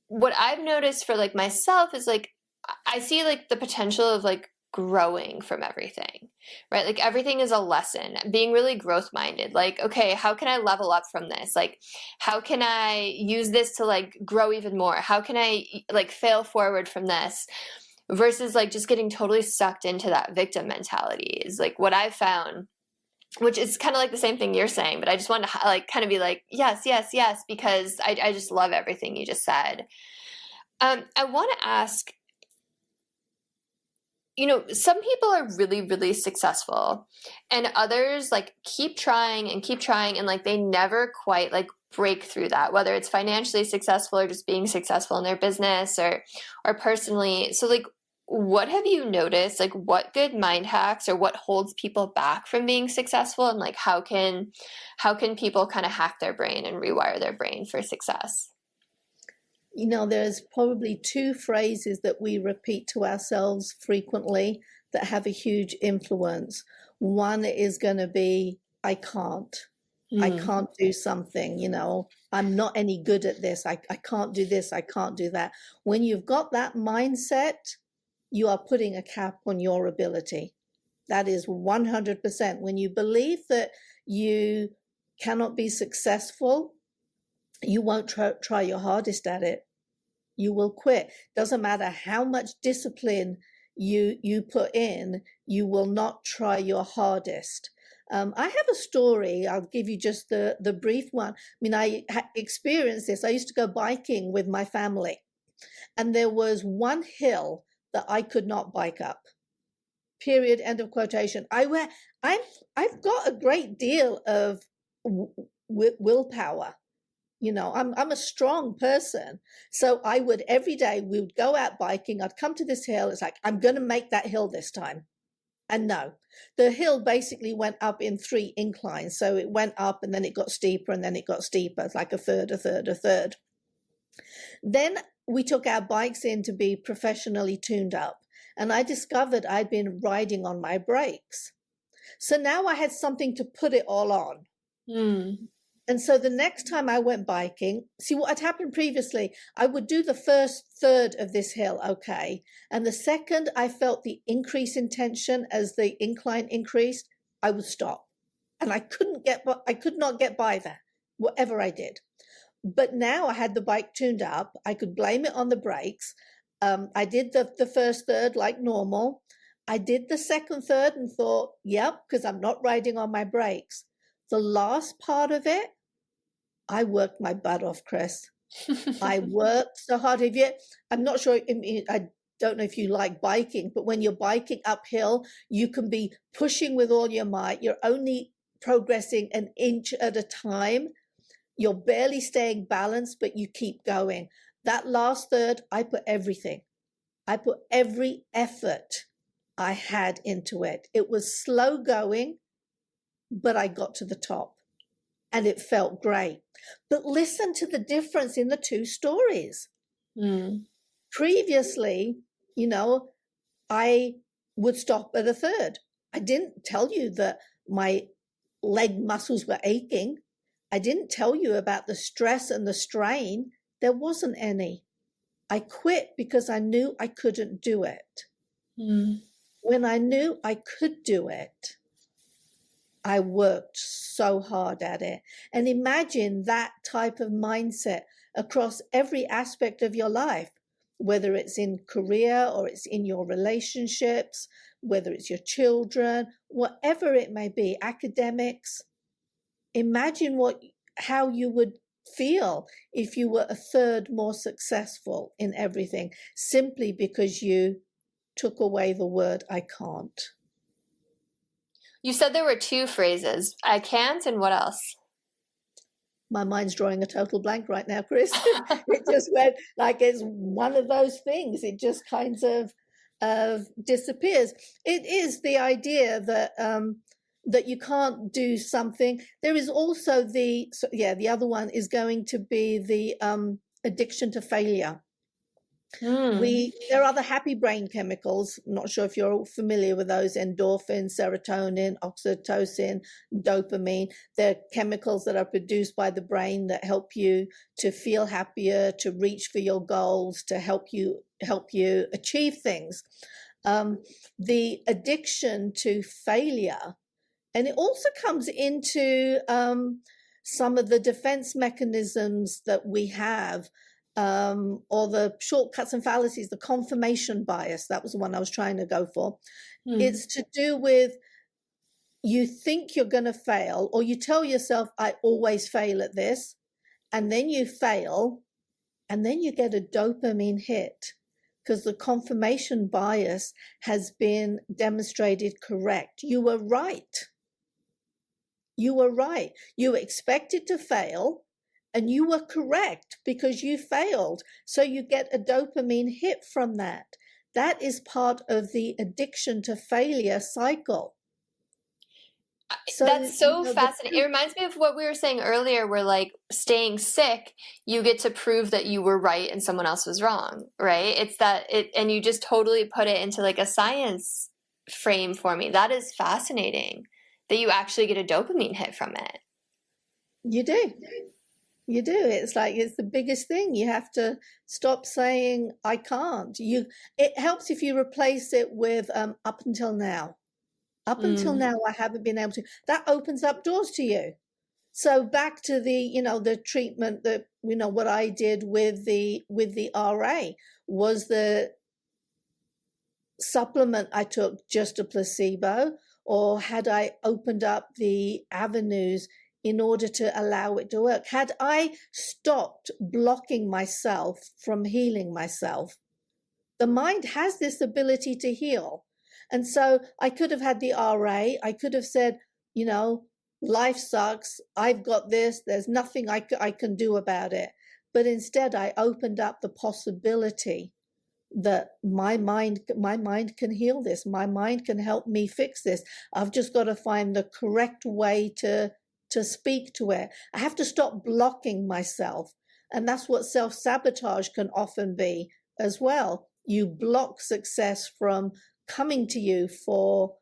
what I've noticed for like myself is like I see like the potential of like growing from everything, right? Like everything is a lesson, being really growth minded. Like, okay, how can I level up from this? Like, how can I use this to like grow even more? How can I like fail forward from this? Versus like just getting totally sucked into that victim mentality is like what I've found, which is kind of like the same thing you're saying, but I just want to like kind of be like, yes, yes, yes, because I just love everything you just said. I want to ask, you know, some people are really, really successful and others like keep trying and like they never quite like break through that, whether it's financially successful or just being successful in their business or personally. So like, what have you noticed? Like what good mind hacks or what holds people back from being successful? And like, how can people kind of hack their brain and rewire their brain for success? You know, there's probably two phrases that we repeat to ourselves frequently that have a huge influence. One is going to be, I can't. I can't do something, you know, I'm not any good at this. I can't do this. I can't do that. When you've got that mindset, you are putting a cap on your ability. That is 100%. When you believe that you cannot be successful, you won't try your hardest at it. You will quit. Doesn't matter how much discipline you put in, you will not try your hardest. I have a story. I'll give you just the brief one. I mean, I experienced this. I used to go biking with my family, and there was one hill that I could not bike up. Period. End of quotation. I've got a great deal of willpower. You know, I'm a strong person. So I would every day, we would go out biking. I'd come to this hill. It's like, I'm going to make that hill this time. And no, the hill basically went up in 3 inclines. So it went up and then it got steeper and then it got steeper. It's like a third, a third, a third. Then we took our bikes in to be professionally tuned up. And I discovered I'd been riding on my brakes. So now I had something to put it all on. And so the next time I went biking, see what had happened previously, I would do the first third of this hill, okay. And the second I felt the increase in tension as the incline increased, I would stop. And I could not get by that, whatever I did. But now I had the bike tuned up. I could blame it on the brakes. I did the first third like normal. I did the second third and thought, yep, because I'm not riding on my brakes. The last part of it, I worked my butt off, Chris. I worked so hard. I'm not sure, I don't know if you like biking, but when you're biking uphill, you can be pushing with all your might. You're only progressing an inch at a time. You're barely staying balanced, but you keep going. That last third, I put everything. I put every effort I had into it. It was slow going, but I got to the top and it felt great. But listen to the difference in the two stories. Previously, you know, I would stop at a third. I didn't tell you that my leg muscles were aching. I didn't tell you about the stress and the strain. There wasn't any. I quit because I knew I couldn't do it. When I knew I could do it, I worked so hard at it. And imagine that type of mindset across every aspect of your life, whether it's in career or it's in your relationships, whether it's your children, whatever it may be, academics. Imagine how you would feel if you were a third more successful in everything, simply because you took away the word I can't. You said there were 2 phrases, I can't, and what else? My mind's drawing a total blank right now, Chris. It just went like it's one of those things. It just kind of disappears. It is the idea that that you can't do something. There is also the other one is going to be the addiction to failure. There are the happy brain chemicals. I'm not sure if you're familiar with those: endorphin, serotonin, oxytocin, dopamine. They're chemicals that are produced by the brain that help you to feel happier, to reach for your goals, to help you achieve things. The addiction to failure, and it also comes into some of the defense mechanisms that we have, or the shortcuts and fallacies, the confirmation bias. That was the one I was trying to go for. It's to do with, you think you're going to fail, or you tell yourself, I always fail at this, and then you fail, and then you get a dopamine hit because the confirmation bias has been demonstrated correct. You were right. You were right. You expected to fail, and you were correct because you failed. So you get a dopamine hit from that. That is part of the addiction to failure cycle. So, that's so fascinating. It reminds me of what we were saying earlier, where like staying sick, you get to prove that you were right and someone else was wrong, right? It's that and you just totally put it into like a science frame for me. That is fascinating that you actually get a dopamine hit from it. You do. You do. It's like, it's the biggest thing. You have to stop saying, I can't. It helps if you replace it with up until now. Up until now, I haven't been able to. That opens up doors to you. So back to the treatment that, what I did with the RA was the supplement I took just a placebo, or had I opened up the avenues in order to allow it to work? Had I stopped blocking myself from healing myself? The mind has this ability to heal. And so I could have had the RA. I could have said, life sucks. I've got this. There's nothing I can do about it. But instead, I opened up the possibility that my mind can heal this. My mind can help me fix this. I've just got to find the correct way to speak to it. I have to stop blocking myself. And that's what self-sabotage can often be as well. You block success from coming to you for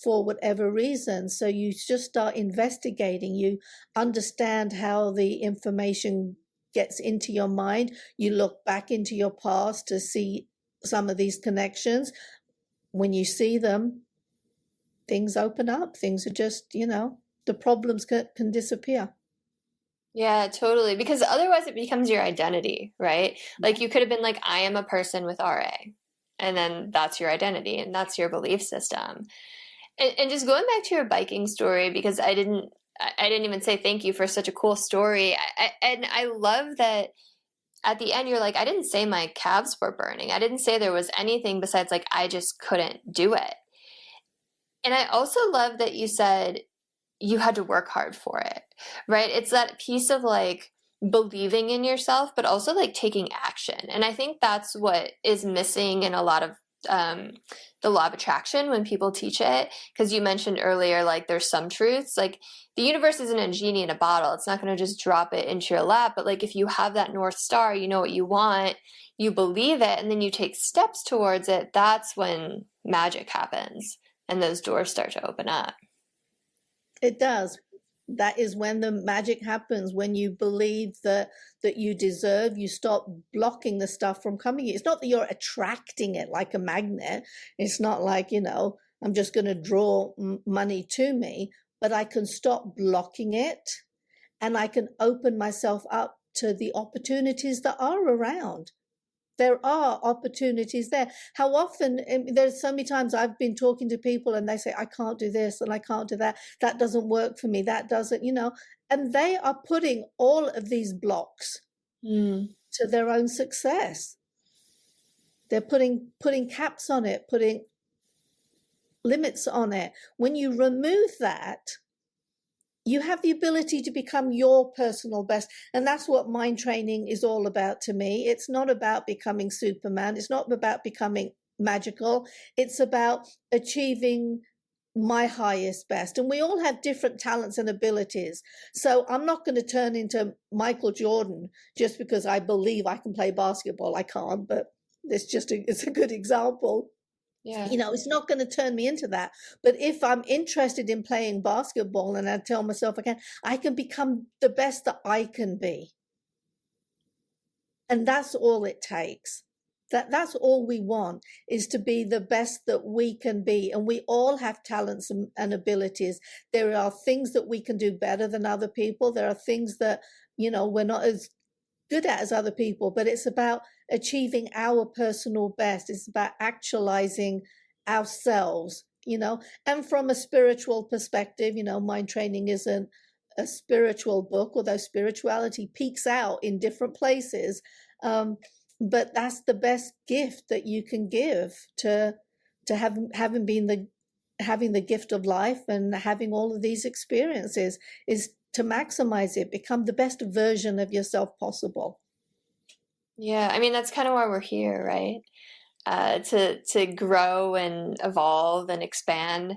whatever reason. So you just start investigating. You understand how the information gets into your mind. You look back into your past to see some of these connections. When you see them, things open up. Things are just, the problems can disappear. Yeah, totally. Because otherwise it becomes your identity, right? Like you could have been like, I am a person with RA. And then that's your identity and that's your belief system. And just going back to your biking story, because I didn't even say thank you for such a cool story. And I love that at the end, you're like, I didn't say my calves were burning. I didn't say there was anything besides like, I just couldn't do it. And I also love that you said you had to work hard for it, right? It's that piece of like believing in yourself, but also like taking action. And I think that's what is missing in a lot of the law of attraction when people teach it. Because you mentioned earlier, like there's some truths, like the universe isn't a genie in a bottle. It's not going to just drop it into your lap. But like if you have that North Star, you know what you want, you believe it, and then you take steps towards it, that's when magic happens and those doors start to open up. It does. That is when the magic happens, when you believe that you deserve. You stop blocking the stuff from coming. It's not that you're attracting it like a magnet. It's not like, I'm just going to draw money to me, but I can stop blocking it and I can open myself up to the opportunities that are around. There are opportunities there. How often, there's so many times I've been talking to people and they say, I can't do this and I can't do that. That doesn't work for me. That doesn't, and they are putting all of these blocks to their own success. They're putting caps on it, putting limits on it. When you remove that, you have the ability to become your personal best. And that's what mind training is all about to me. It's not about becoming Superman. It's not about becoming magical. It's about achieving my highest best. And we all have different talents and abilities. So I'm not going to turn into Michael Jordan just because I believe I can play basketball. I can't, but It's a good example. Yeah. It's not going to turn me into that. But if I'm interested in playing basketball and I tell myself I can become the best that I can be. And that's all it takes. That's all we want, is to be the best that we can be. And we all have talents and abilities. There are things that we can do better than other people. There are things that, we're not as good at as other people, but it's about achieving our personal best. It's about actualizing ourselves, and from a spiritual perspective, Mind Training isn't a spiritual book, although spirituality peeks out in different places. But that's the best gift that you can give to having the gift of life and having all of these experiences, is to maximize it, become the best version of yourself possible. Yeah, I mean, that's kind of why we're here, right? To grow and evolve and expand.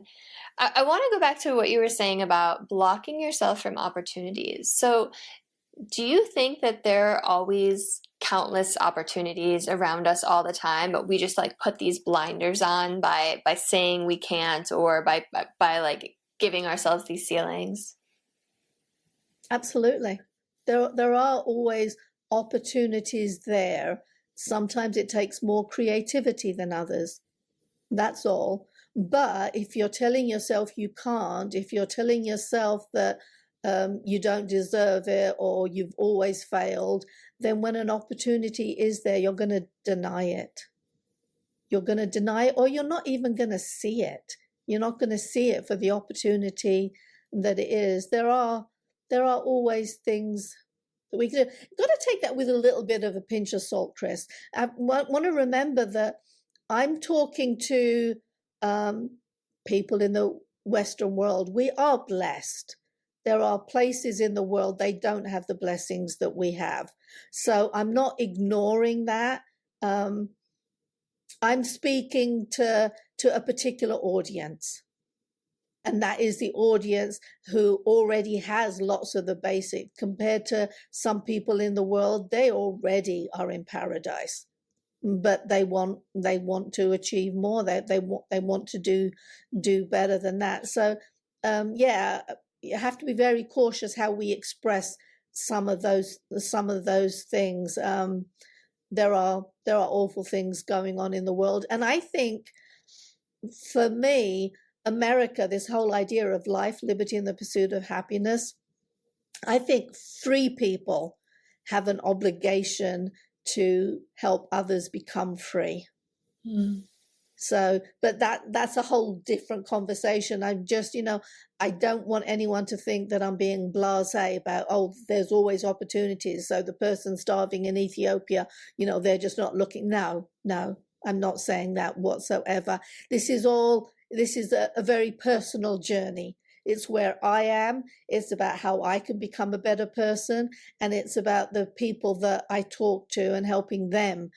I want to go back to what you were saying about blocking yourself from opportunities. So do you think that there are always countless opportunities around us all the time, but we just like put these blinders on by saying we can't, or by like giving ourselves these ceilings? Absolutely. There are always opportunities there. Sometimes it takes more creativity than others. That's all. But if you're telling yourself you can't, if you're telling yourself that you don't deserve it, or you've always failed, then when an opportunity is there, you're going to deny it. You're going to deny it, or you're not even going to see it. You're not going to see it for the opportunity that it is. There are always things that we can do. You've got to take that with a little bit of a pinch of salt, Chris. I want to remember that I'm talking to people in the Western world. We are blessed. There are places in the world they don't have the blessings that we have. So I'm not ignoring that. I'm speaking to a particular audience. And that is the audience who already has lots of the basic. Compared to some people in the world, they already are in paradise, but they want to achieve more. They want to do better than that. So yeah, you have to be very cautious how we express some of those things. There are awful things going on in the world, and I think for me, America, this whole idea of life, liberty, and the pursuit of happiness, I think free people have an obligation to help others become free. So, but that's a whole different conversation. I'm just, I don't want anyone to think that I'm being blasé about, there's always opportunities. So the person starving in Ethiopia, they're just not looking. No, I'm not saying that whatsoever. This is a very personal journey. It's where I am. It's about how I can become a better person. And it's about the people that I talk to and helping them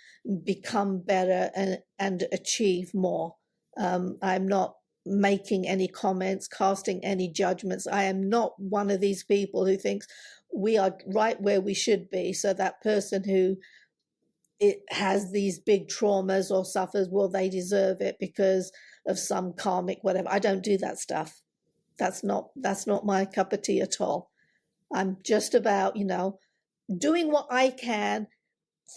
become better and achieve more. I'm not making any comments, casting any judgments. I am not one of these people who thinks we are right where we should be. So that person who has these big traumas or suffers, well, they deserve it because of some karmic whatever. I don't do that stuff. That's not my cup of tea at all. I'm just about, doing what I can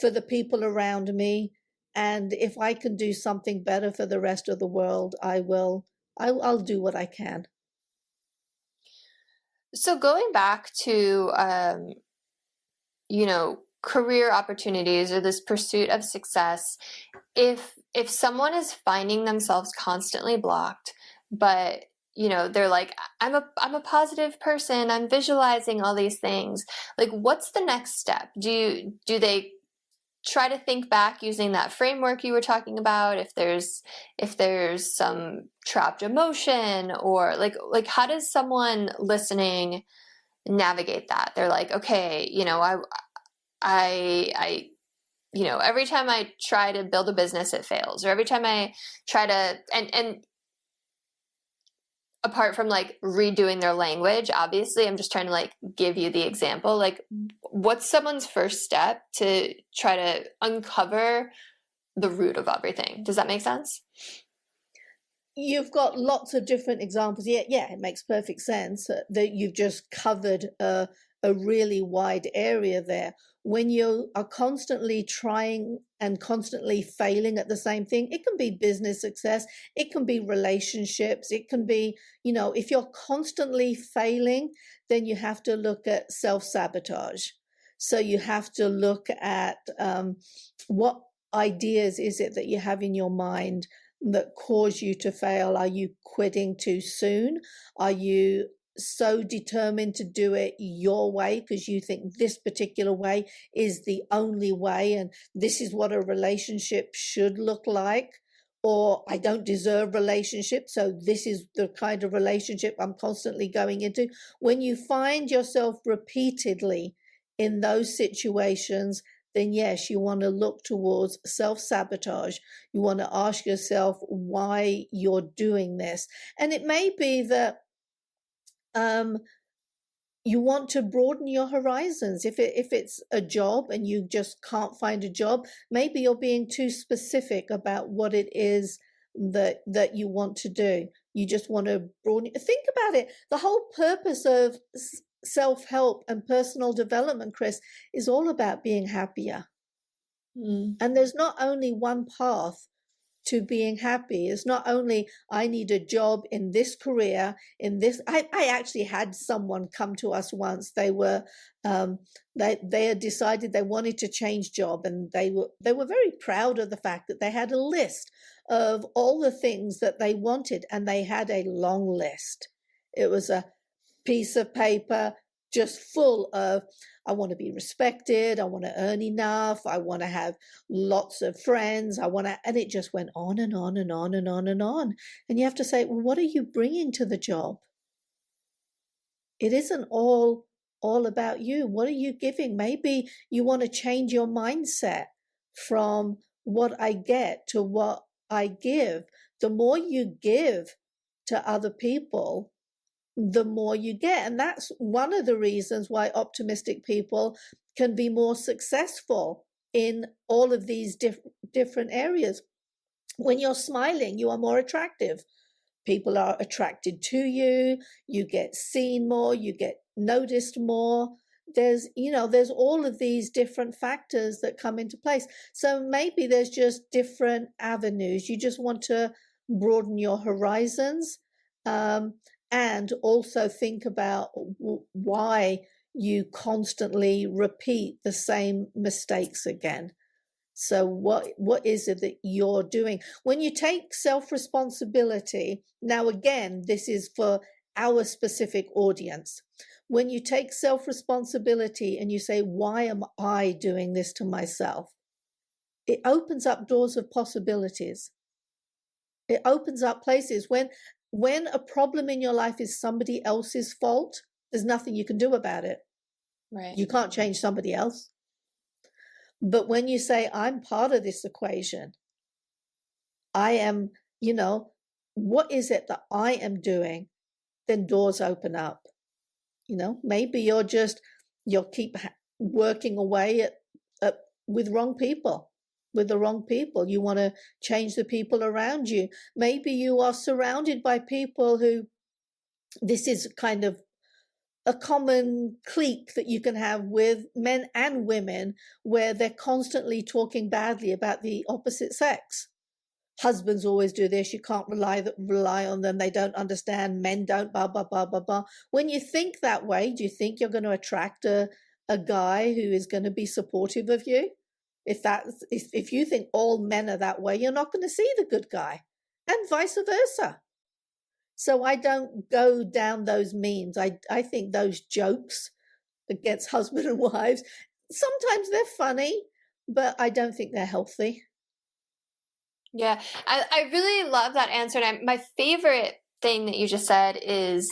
for the people around me. And if I can do something better for the rest of the world, I will. I'll do what I can. So going back to, career opportunities or this pursuit of success, if someone is finding themselves constantly blocked, but they're like, I'm a positive person, I'm visualizing all these things, like what's the next step? Do they try to think back using that framework you were talking about, if there's some trapped emotion, or like how does someone listening navigate that? They're like, okay, I every time I try to build a business, it fails, or every time I try to, and apart from like redoing their language, obviously, I'm just trying to like give you the example, like what's someone's first step to try to uncover the root of everything. Does that make sense? You've got lots of different examples. Yeah, it makes perfect sense that you've just covered a really wide area there. When you are constantly trying and constantly failing at the same thing, it can be business success, it can be relationships, it can be, if you're constantly failing, then you have to look at self-sabotage. So you have to look at what ideas is it that you have in your mind that cause you to fail? Are you quitting too soon? Are you so determined to do it your way because you think this particular way is the only way and this is what a relationship should look like? Or I don't deserve relationships, so this is the kind of relationship I'm constantly going into. When you find yourself repeatedly in those situations, then yes, you want to look towards self-sabotage. You want to ask yourself why you're doing this. And it may be that you want to broaden your horizons. If it's a job and you just can't find a job, maybe you're being too specific about what it is that you want to do. You just want to broaden. Think about it. The whole purpose of self-help and personal development, Chris, is all about being happier. And there's not only one path to being happy. It's not only I need a job in this career, in this. I actually had someone come to us once. They were they had decided they wanted to change job, and they were very proud of the fact that they had a list of all the things that they wanted, and they had a long list. It was a piece of paper just full of, I want to be respected, I want to earn enough, I want to have lots of friends, and it just went on and on and on and on and on. And you have to say, well, what are you bringing to the job? It isn't all about you. What are you giving? Maybe you want to change your mindset from what I get to what I give. The more you give to other people, the more you get. And that's one of the reasons why optimistic people can be more successful in all of these different areas. When you're smiling, you are more attractive. People are attracted to you. You get seen more. You get noticed more. There's all of these different factors that come into place. So maybe there's just different avenues. You just want to broaden your horizons. And also think about why you constantly repeat the same mistakes again. So what is it that you're doing? When you take self-responsibility, now again, this is for our specific audience. When you take self-responsibility and you say, why am I doing this to myself? It opens up doors of possibilities. It opens up places. When a problem in your life is somebody else's fault, there's nothing you can do about it. Right. You can't change somebody else. But when you say, I'm part of this equation, I am, what is it that I am doing? Then doors open up. Maybe you'll keep working away at with wrong people. With the wrong people. You want to change the people around you. Maybe you are surrounded by people who, this is kind of a common clique that you can have with men and women, where they're constantly talking badly about the opposite sex. Husbands always do this. You can't rely on them. They don't understand. Men don't, blah, blah, blah, blah, blah. When you think that way, do you think you're going to attract a guy who is going to be supportive of you? If you think all men are that way, you're not going to see the good guy, and vice versa. So I don't go down those memes. I think those jokes against husband and wives, sometimes they're funny, but I don't think they're healthy. Yeah, I really love that answer. And my favorite thing that you just said is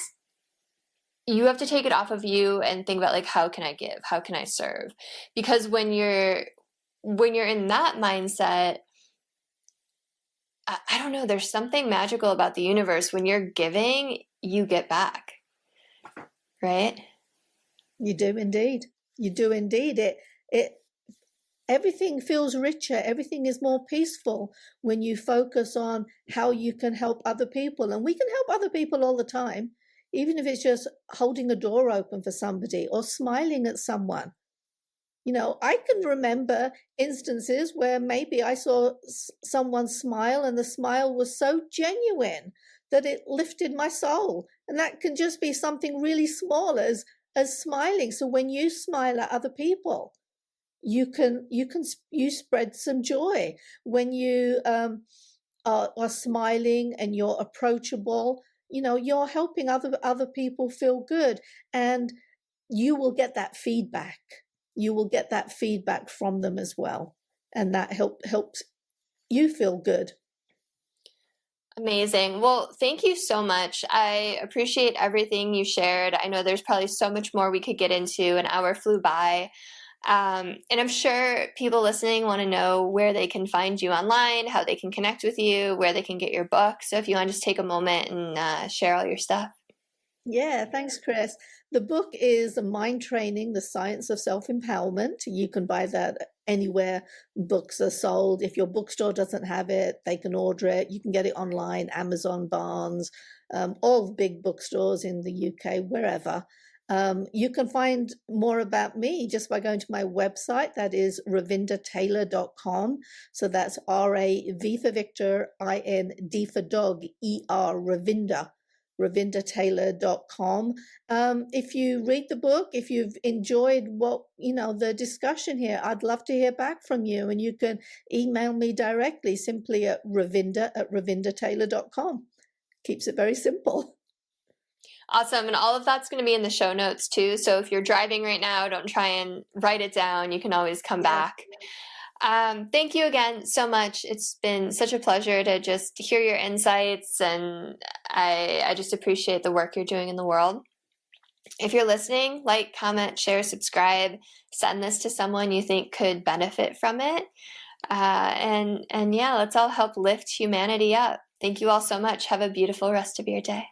you have to take it off of you and think about, like, how can I give? How can I serve? Because when you're in that mindset, I don't know, there's something magical about the universe. When you're giving, you get back, right? You do indeed. You do indeed. everything feels richer. Everything is more peaceful when you focus on how you can help other people. And we can help other people all the time, even if it's just holding a door open for somebody or smiling at someone. I can remember instances where maybe I saw someone smile and the smile was so genuine that it lifted my soul. And that can just be something really small as smiling. So when you smile at other people, you spread some joy. When you are smiling and you're approachable, you're helping other people feel good, and you will get that feedback. You will get that feedback from them as well, and that helps you feel good. Amazing. Well, thank you so much. I appreciate everything you shared. I know there's probably so much more we could get into. An hour flew by. And I'm sure people listening want to know where they can find you online, how they can connect with you, where they can get your book. So if you want to just take a moment and share all your stuff. Yeah, thanks, Chris. The book is Mind Training, The Science of Self-Empowerment. You can buy that anywhere books are sold. If your bookstore doesn't have it, they can order it. You can get it online, Amazon, Barnes, all the big bookstores in the UK, wherever. You can find more about me just by going to my website. That is ravindertaylor.com. So that's R-A-V for Victor, I-N-D for dog, E-R, Ravinder. ravindertaylor.com. If you read the book, if you've enjoyed the discussion here, I'd love to hear back from you, and you can email me directly simply at ravindertaylor.com. Keeps it very simple. Awesome. And all of that's going to be in the show notes too. So if you're driving right now, don't try and write it down. You can always come back. Thank you again so much. It's been such a pleasure to just hear your insights, and I just appreciate the work you're doing in the world. If you're listening, like, comment, share, subscribe, send this to someone you think could benefit from it. And yeah, let's all help lift humanity up. Thank you all so much. Have a beautiful rest of your day.